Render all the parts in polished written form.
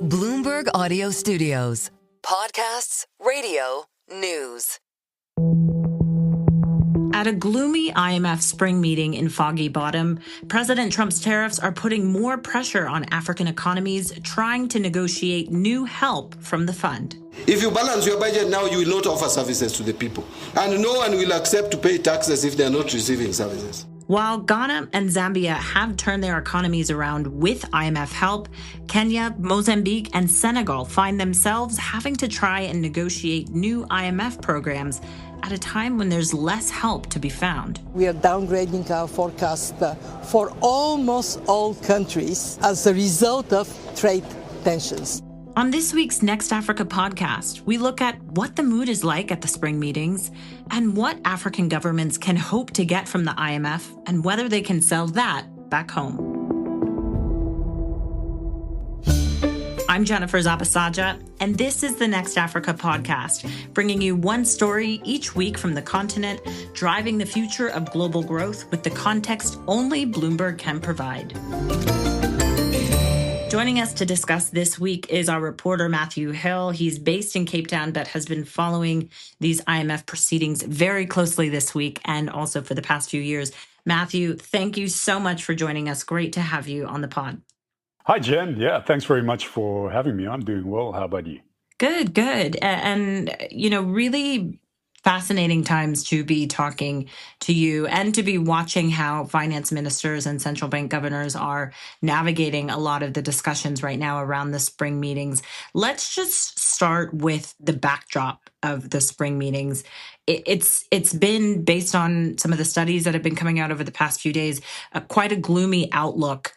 Bloomberg Audio Studios. Podcasts, radio, news. At a gloomy IMF Spring Meeting in Foggy Bottom, President Trump's tariffs are putting more pressure on African economies trying to negotiate new help from the fund. If you balance your budget now, you will not offer services to the people. And no one will accept to pay taxes if they are not receiving services. While Ghana and Zambia have turned their economies around with IMF help, Kenya, Mozambique, and Senegal find themselves having to try and negotiate new IMF programs at a time when there's less help to be found. We are downgrading our forecast for almost all countries as a result of trade tensions. On this week's Next Africa podcast, we look at what the mood is like at the spring meetings and what African governments can hope to get from the IMF and whether they can sell that back home. I'm Jennifer Zabasajja, and this is the Next Africa podcast, bringing you one story each week from the continent, driving the future of global growth with the context only Bloomberg can provide. Joining us to discuss this week is our reporter, Matthew Hill. He's based in Cape Town, but has been following these IMF proceedings very closely this week and also for the past few years. Matthew, thank you so much for joining us. Great to have you on the pod. Hi, Jen. Yeah, thanks very much for having me. I'm doing well. How about you? Good. And, really fascinating times to be talking to you and to be watching how finance ministers and central bank governors are navigating a lot of the discussions right now around the spring meetings. Let's just start with the backdrop of the spring meetings. It's been, based on some of the studies that have been coming out over the past few days, quite a gloomy outlook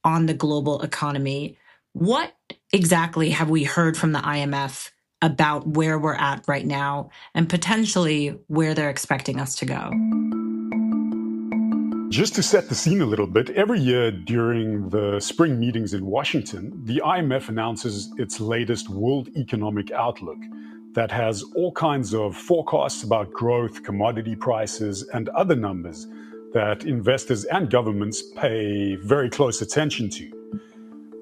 on the global economy. What exactly have we heard from the IMF about where we're at right now and potentially where they're expecting us to go? Just to set the scene a little bit, every year during the spring meetings in Washington, the IMF announces its latest World Economic Outlook that has all kinds of forecasts about growth, commodity prices, and other numbers that investors and governments pay very close attention to.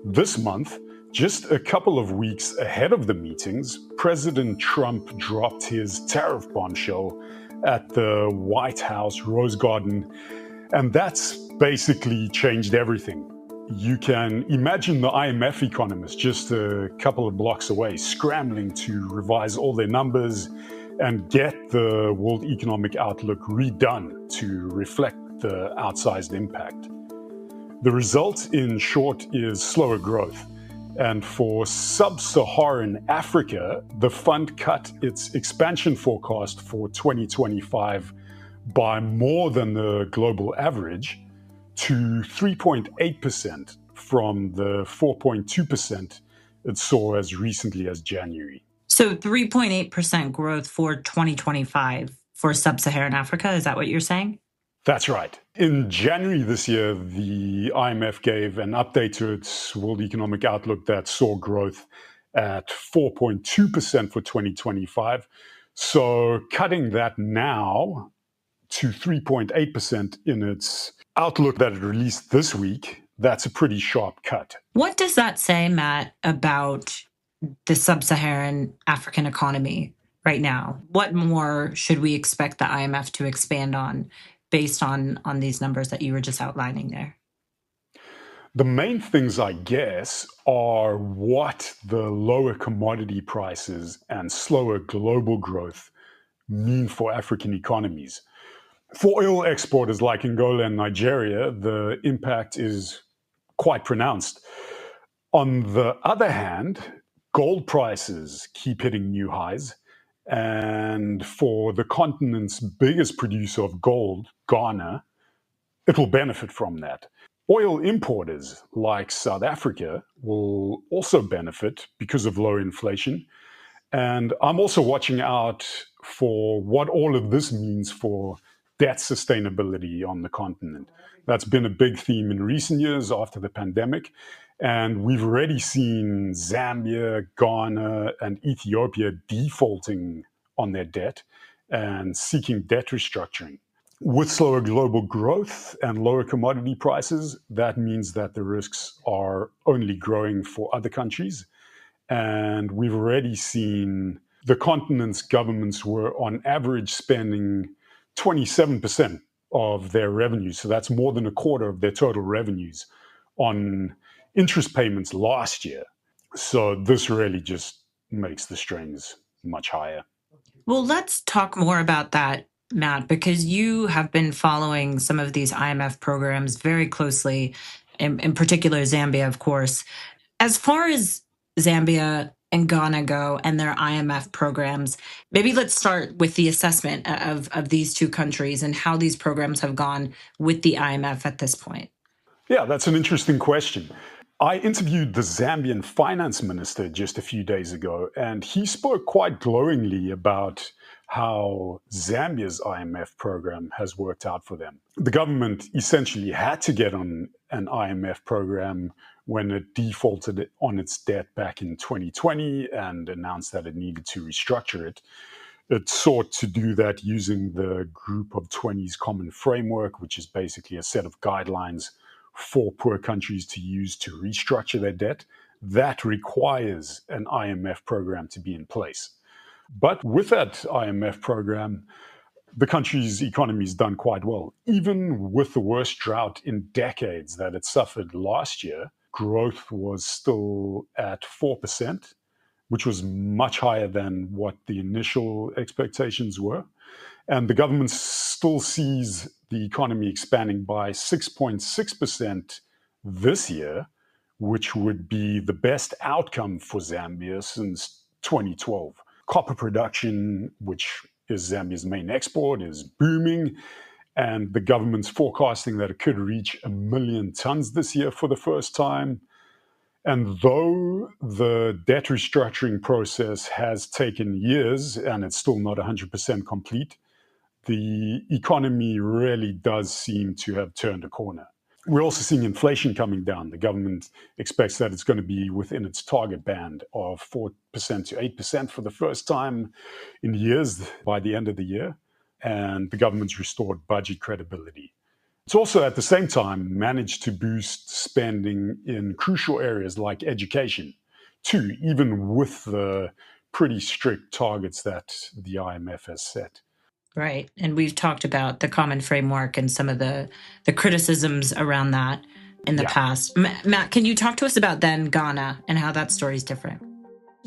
This month, just a couple of weeks ahead of the meetings, President Trump dropped his tariff bombshell at the White House Rose Garden, and that's basically changed everything. You can imagine the IMF economists just a couple of blocks away scrambling to revise all their numbers and get the World Economic Outlook redone to reflect the outsized impact. The result, in short, is slower growth. And for sub-Saharan Africa, the fund cut its expansion forecast for 2025 by more than the global average to 3.8% from the 4.2% it saw as recently as January. So 3.8% growth for 2025 for sub-Saharan Africa, is that what you're saying? That's right. In January this year, the IMF gave an update to its World Economic Outlook that saw growth at 4.2% for 2025. So cutting that now to 3.8% in its outlook that it released this week, that's a pretty sharp cut. What does that say, Matt, about the sub-Saharan African economy right now? What more should we expect the IMF to expand on based on these numbers that you were just outlining there? The main things, I guess, are what the lower commodity prices and slower global growth mean for African economies. For oil exporters like Angola and Nigeria, the impact is quite pronounced. On the other hand, gold prices keep hitting new highs. And for the continent's biggest producer of gold, Ghana, it will benefit from that. Oil importers like South Africa will also benefit because of low inflation. And I'm also watching out for what all of this means for debt sustainability on the continent. That's been a big theme in recent years after the pandemic. And we've already seen Zambia, Ghana, and Ethiopia defaulting on their debt and seeking debt restructuring. With slower global growth and lower commodity prices, that means that the risks are only growing for other countries. And we've already seen the continent's governments were on average spending 27% of their revenues. So that's more than a quarter of their total revenues on interest payments last year. So this really just makes the strains much higher. Well, let's talk more about that, Matt, because you have been following some of these IMF programs very closely, in particular Zambia, of course. As far as Zambia and Ghana go and their IMF programs, maybe let's start with the assessment of these two countries and how these programs have gone with the IMF at this point. Yeah, that's an interesting question. I interviewed the Zambian finance minister just a few days ago, and he spoke quite glowingly about how Zambia's IMF program has worked out for them. The government essentially had to get on an IMF program when it defaulted on its debt back in 2020 and announced that it needed to restructure it. It sought to do that using the Group of 20's Common Framework, which is basically a set of guidelines for poor countries to use to restructure their debt. That requires an IMF program to be in place. But with that IMF program, the country's economy has done quite well. Even with the worst drought in decades that it suffered last year, growth was still at 4%, which was much higher than what the initial expectations were. And the government still sees the economy expanding by 6.6% this year, which would be the best outcome for Zambia since 2012. Copper production, which is Zambia's main export, is booming, and the government's forecasting that it could reach 1 million tons this year for the first time. And though the debt restructuring process has taken years and it's still not 100% complete, the economy really does seem to have turned a corner. We're also seeing inflation coming down. The government expects that it's going to be within its target band of 4% to 8% for the first time in years by the end of the year. And the government's restored budget credibility. It's also at the same time managed to boost spending in crucial areas like education, too, even with the pretty strict targets that the IMF has set. Right. And we've talked about the common framework and some of the criticisms around that in the past. Matt, can you talk to us about then Ghana and how that story is different?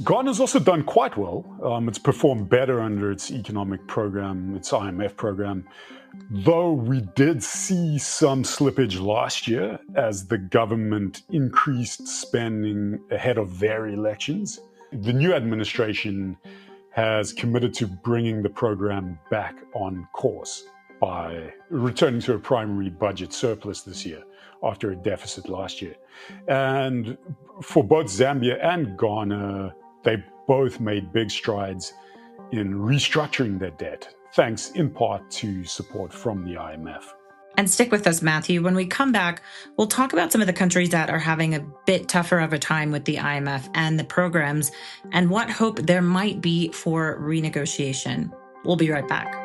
Ghana's also done quite well. It's performed better under its economic program, its IMF program, though we did see some slippage last year as the government increased spending ahead of their elections. The new administration has committed to bringing the program back on course by returning to a primary budget surplus this year after a deficit last year. And for both Zambia and Ghana, they both made big strides in restructuring their debt, thanks in part to support from the IMF. And stick with us, Matthew. When we come back, we'll talk about some of the countries that are having a bit tougher of a time with the IMF and the programs, and what hope there might be for renegotiation. We'll be right back.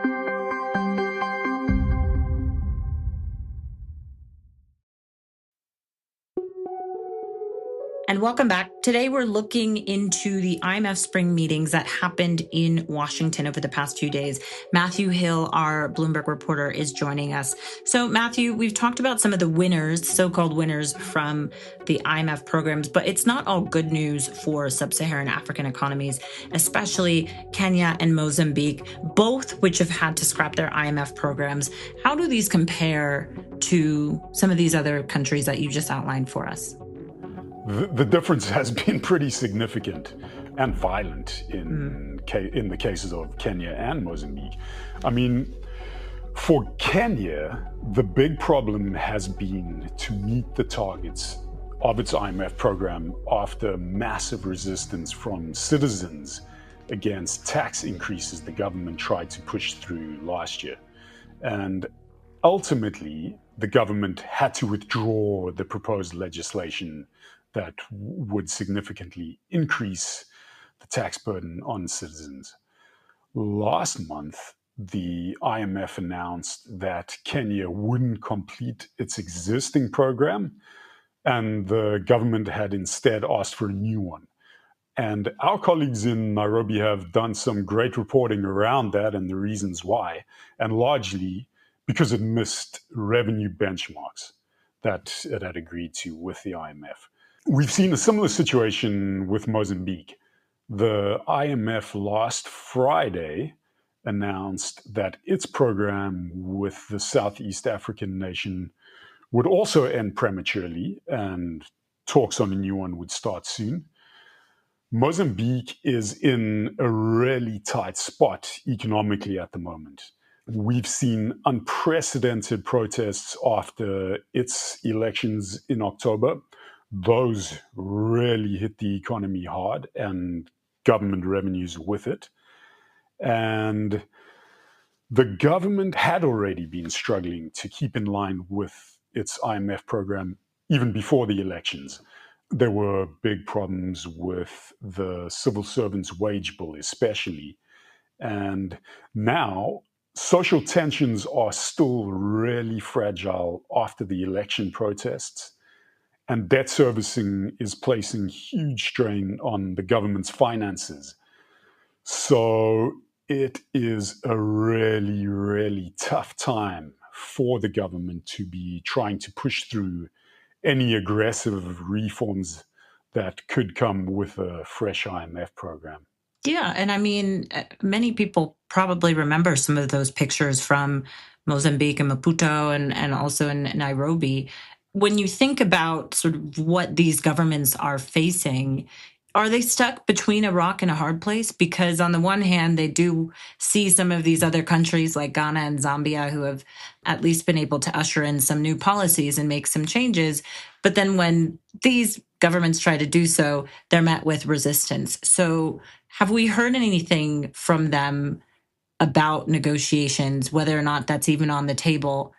And welcome back. Today, we're looking into the IMF Spring Meetings that happened in Washington over the past few days. Matthew Hill, our Bloomberg reporter, is joining us. So, Matthew, we've talked about some of the winners, so-called winners from the IMF programs, but it's not all good news for sub-Saharan African economies, especially Kenya and Mozambique, both which have had to scrap their IMF programs. How do these compare to some of these other countries that you just outlined for us? The difference has been pretty significant and violent in the cases of Kenya and Mozambique. I mean, for Kenya, the big problem has been to meet the targets of its IMF program after massive resistance from citizens against tax increases the government tried to push through last year. And ultimately, the government had to withdraw the proposed legislation that would significantly increase the tax burden on citizens. Last month, the IMF announced that Kenya wouldn't complete its existing program, and the government had instead asked for a new one. And our colleagues in Nairobi have done some great reporting around that and the reasons why, and largely because it missed revenue benchmarks that it had agreed to with the IMF. We've seen a similar situation with Mozambique. The IMF last Friday announced that its program with the Southeast African nation would also end prematurely, and talks on a new one would start soon. Mozambique is in a really tight spot economically at the moment. We've seen unprecedented protests after its elections in October. Those really hit the economy hard and government revenues with it. And the government had already been struggling to keep in line with its IMF program even before the elections. There were big problems with the civil servants' wage bill, especially. And now social tensions are still really fragile after the election protests. And debt servicing is placing huge strain on the government's finances. So it is a really, really tough time for the government to be trying to push through any aggressive reforms that could come with a fresh IMF program. Yeah. And I mean, many people probably remember some of those pictures from Mozambique and Maputo and also in Nairobi. When you think about sort of what these governments are facing, are they stuck between a rock and a hard place? Because on the one hand, they do see some of these other countries like Ghana and Zambia who have at least been able to usher in some new policies and make some changes. But then when these governments try to do so, they're met with resistance. So have we heard anything from them about negotiations, whether or not that's even on the table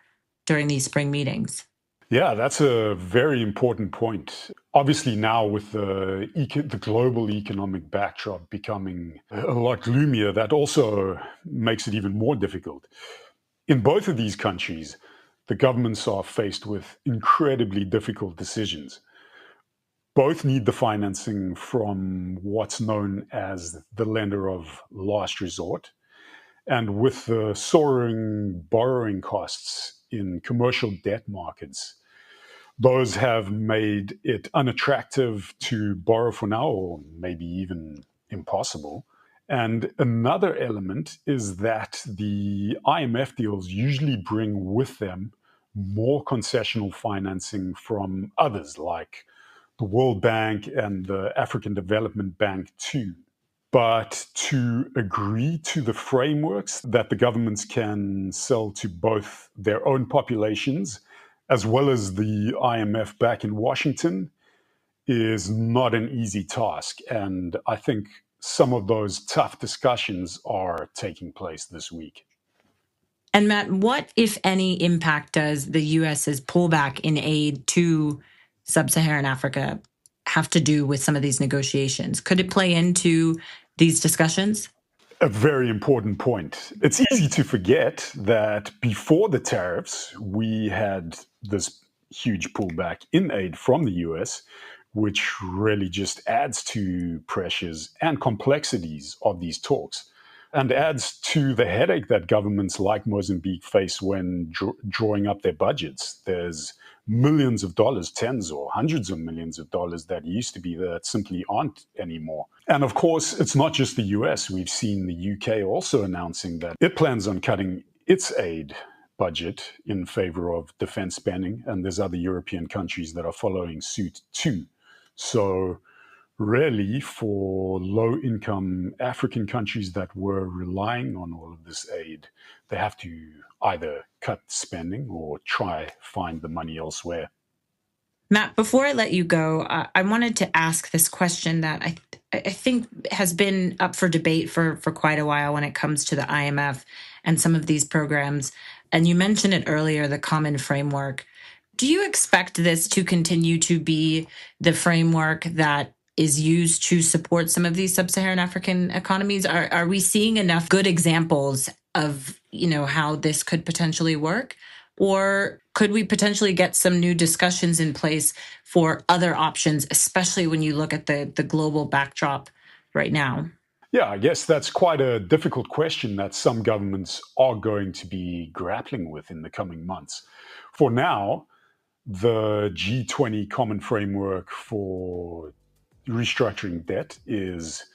during these spring meetings? Yeah, that's a very important point. Obviously, now with the global economic backdrop becoming a lot gloomier, that also makes it even more difficult. In both of these countries, the governments are faced with incredibly difficult decisions. Both need the financing from what's known as the lender of last resort. And with the soaring borrowing costs in commercial debt markets, those have made it unattractive to borrow for now, or maybe even impossible. And another element is that the IMF deals usually bring with them more concessional financing from others, like the World Bank and the African Development Bank too. But to agree to the frameworks that the governments can sell to both their own populations as well as the IMF back in Washington is not an easy task. And I think some of those tough discussions are taking place this week. And Matt, what, if any, impact does the US's pullback in aid to sub-Saharan Africa have to do with some of these negotiations? Could it play into these discussions? A very important point. It's easy to forget that before the tariffs, we had this huge pullback in aid from the US, which really just adds to pressures and complexities of these talks, and adds to the headache that governments like Mozambique face when drawing up their budgets. There's millions of dollars, tens or hundreds of millions of dollars that used to be there that simply aren't anymore. And of course, it's not just the US. We've seen the UK also announcing that it plans on cutting its aid budget in favor of defense spending, and there's other European countries that are following suit too. So really, for low-income African countries that were relying on all of this aid, they have to either cut spending or try find the money elsewhere. Matt, before I let you go, I wanted to ask this question that I think has been up for debate for quite a while when it comes to the IMF and some of these programs. And you mentioned it earlier, the common framework. Do you expect this to continue to be the framework that is used to support some of these sub-Saharan African economies? Are we seeing enough good examples of, how this could potentially work? Or Could we potentially get some new discussions in place for other options, especially when you look at the global backdrop right now? Yeah, I guess that's quite a difficult question that some governments are going to be grappling with in the coming months. For now, the G20 Common Framework for Restructuring Debt is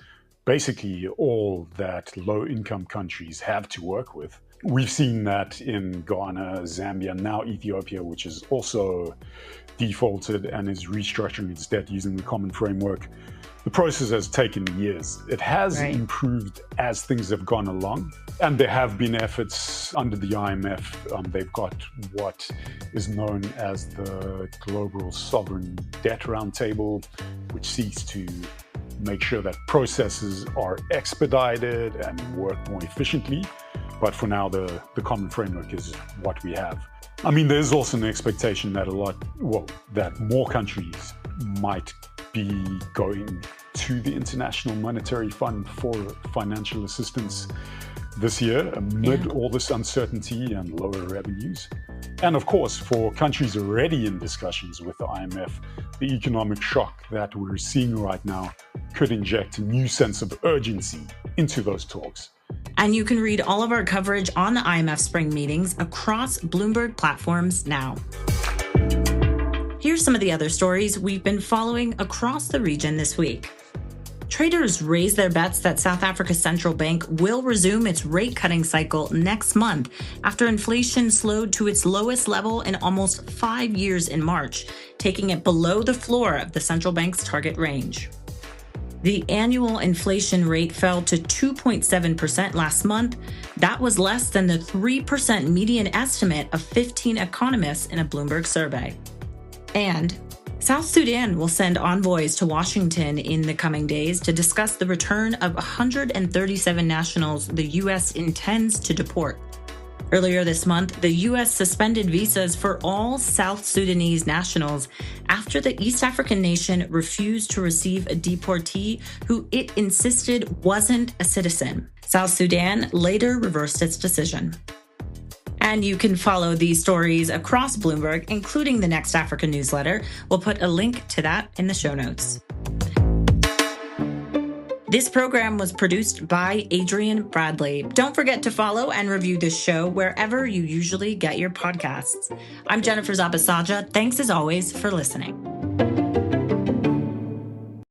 basically all that low-income countries have to work with. We've seen that in Ghana, Zambia, now Ethiopia, which is also defaulted and is restructuring its debt using the Common Framework. The process has taken years. It has improved as things have gone along. And there have been efforts under the IMF. They've got what is known as the Global Sovereign Debt Roundtable, which seeks to make sure that processes are expedited and work more efficiently. But for now, the Common Framework is what we have. I mean, there's also an expectation that that more countries might be going to the International Monetary Fund for financial assistance this year amid all this uncertainty and lower revenues. And of course, for countries already in discussions with the IMF, the economic shock that we're seeing right now could inject a new sense of urgency into those talks. And you can read all of our coverage on the IMF Spring Meetings across Bloomberg platforms now. Here's some of the other stories we've been following across the region this week. Traders raised their bets that South Africa's central bank will resume its rate-cutting cycle next month after inflation slowed to its lowest level in almost 5 years in March, taking it below the floor of the central bank's target range. The annual inflation rate fell to 2.7% last month. That was less than the 3% median estimate of 15 economists in a Bloomberg survey. And South Sudan will send envoys to Washington in the coming days to discuss the return of 137 nationals the U.S. intends to deport. Earlier this month, the U.S. suspended visas for all South Sudanese nationals after the East African nation refused to receive a deportee who it insisted wasn't a citizen. South Sudan later reversed its decision. And you can follow these stories across Bloomberg, including the Next Africa newsletter. We'll put a link to that in the show notes. This program was produced by Adrian Bradley. Don't forget to follow and review this show wherever you usually get your podcasts. I'm Jennifer Zabasajja. Thanks as always for listening.